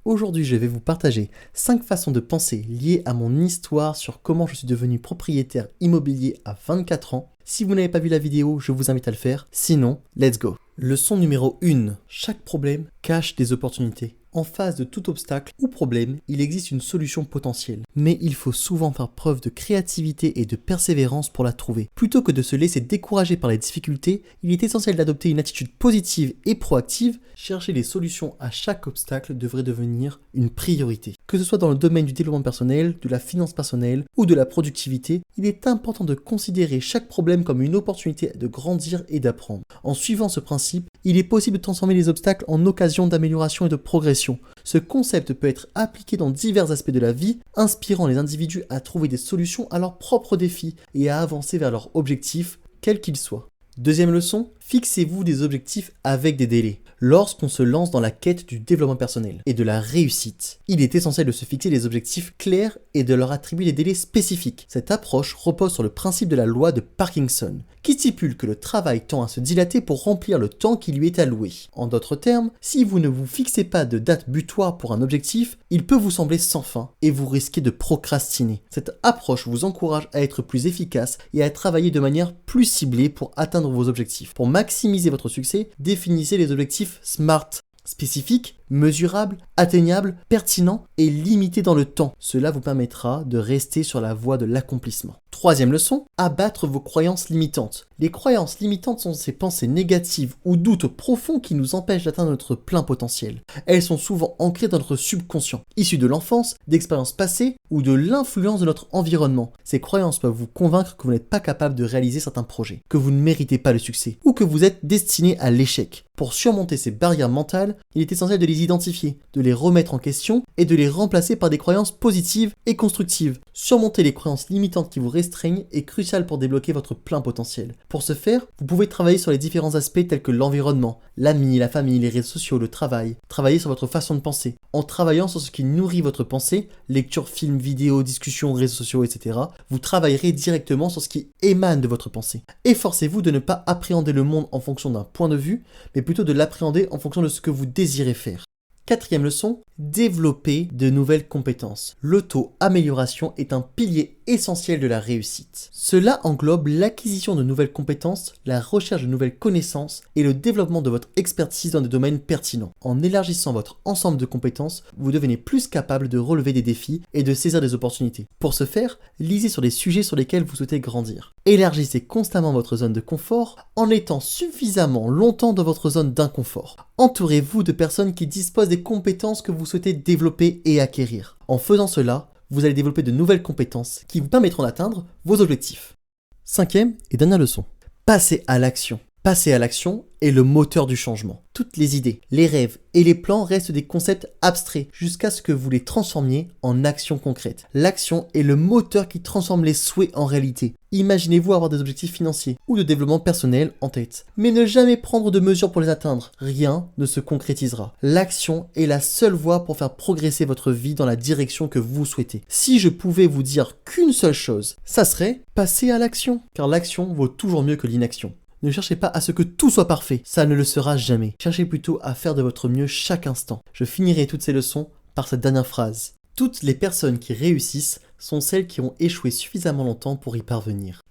Aujourd'hui, je vais vous partager 5 façons de penser liées à mon histoire sur comment je suis devenu propriétaire immobilier à 24 ans. Si vous n'avez pas vu la vidéo, je vous invite à le faire. Sinon, let's go. Leçon numéro 1. Chaque problème cache des opportunités. En face de tout obstacle ou problème, il existe une solution potentielle. Mais il faut souvent faire preuve de créativité et de persévérance pour la trouver. Plutôt que de se laisser décourager par les difficultés, il est essentiel d'adopter une attitude positive et proactive. Chercher les solutions à chaque obstacle devrait devenir une priorité. Que ce soit dans le domaine du développement personnel, de la finance personnelle ou de la productivité, il est important de considérer chaque problème comme une opportunité de grandir et d'apprendre. En suivant ce principe, il est possible de transformer les obstacles en occasion d'amélioration et de progression. Ce concept peut être appliqué dans divers aspects de la vie, inspirant les individus à trouver des solutions à leurs propres défis et à avancer vers leurs objectifs, quels qu'ils soient. Deuxième leçon, fixez-vous des objectifs avec des délais. Lorsqu'on se lance dans la quête du développement personnel et de la réussite, il est essentiel de se fixer des objectifs clairs et de leur attribuer des délais spécifiques. Cette approche repose sur le principe de la loi de Parkinson, qui stipule que le travail tend à se dilater pour remplir le temps qui lui est alloué. En d'autres termes, si vous ne vous fixez pas de date butoir pour un objectif, il peut vous sembler sans fin et vous risquez de procrastiner. Cette approche vous encourage à être plus efficace et à travailler de manière plus ciblée pour atteindre vos objectifs. Pour maximiser votre succès, définissez les objectifs SMART. Spécifique, mesurable, atteignable, pertinent et limité dans le temps. Cela vous permettra de rester sur la voie de l'accomplissement. Troisième leçon, abattre vos croyances limitantes. Les croyances limitantes sont ces pensées négatives ou doutes profonds qui nous empêchent d'atteindre notre plein potentiel. Elles sont souvent ancrées dans notre subconscient, issues de l'enfance, d'expériences passées ou de l'influence de notre environnement. Ces croyances peuvent vous convaincre que vous n'êtes pas capable de réaliser certains projets, que vous ne méritez pas le succès ou que vous êtes destiné à l'échec. Pour surmonter ces barrières mentales, il est essentiel de les identifier, de les remettre en question et de les remplacer par des croyances positives et constructives. Surmonter les croyances limitantes qui vous restreignent est crucial pour débloquer votre plein potentiel. Pour ce faire, vous pouvez travailler sur les différents aspects tels que l'environnement, l'ami, la famille, les réseaux sociaux, le travail. Travailler sur votre façon de penser. En travaillant sur ce qui nourrit votre pensée, lecture, films, vidéos, discussions, réseaux sociaux, etc., vous travaillerez directement sur ce qui émane de votre pensée. Efforcez-vous de ne pas appréhender le monde en fonction d'un point de vue, mais plutôt de l'appréhender en fonction de ce que vous désirez faire. Quatrième leçon, développer de nouvelles compétences. L'auto-amélioration est un pilier essentiel de la réussite. Cela englobe l'acquisition de nouvelles compétences, la recherche de nouvelles connaissances et le développement de votre expertise dans des domaines pertinents. En élargissant votre ensemble de compétences, vous devenez plus capable de relever des défis et de saisir des opportunités. Pour ce faire, lisez sur les sujets sur lesquels vous souhaitez grandir. Élargissez constamment votre zone de confort en étant suffisamment longtemps dans votre zone d'inconfort. Entourez-vous de personnes qui disposent des compétences que vous souhaitez développer et acquérir. En faisant cela, vous allez développer de nouvelles compétences qui vous permettront d'atteindre vos objectifs. Cinquième et dernière leçon, passez à l'action. Passer à l'action est le moteur du changement. Toutes les idées, les rêves et les plans restent des concepts abstraits jusqu'à ce que vous les transformiez en actions concrètes. L'action est le moteur qui transforme les souhaits en réalité. Imaginez-vous avoir des objectifs financiers ou de développement personnel en tête, mais ne jamais prendre de mesures pour les atteindre. Rien ne se concrétisera. L'action est la seule voie pour faire progresser votre vie dans la direction que vous souhaitez. Si je pouvais vous dire qu'une seule chose, ça serait passer à l'action, car l'action vaut toujours mieux que l'inaction. Ne cherchez pas à ce que tout soit parfait, ça ne le sera jamais. Cherchez plutôt à faire de votre mieux chaque instant. Je finirai toutes ces leçons par cette dernière phrase. Toutes les personnes qui réussissent sont celles qui ont échoué suffisamment longtemps pour y parvenir.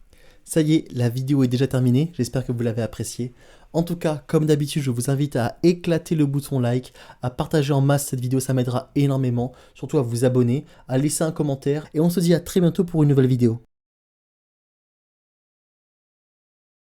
Ça y est, la vidéo est déjà terminée, j'espère que vous l'avez appréciée. En tout cas, comme d'habitude, je vous invite à éclater le bouton like, à partager en masse cette vidéo, ça m'aidera énormément, surtout à vous abonner, à laisser un commentaire, et on se dit à très bientôt pour une nouvelle vidéo.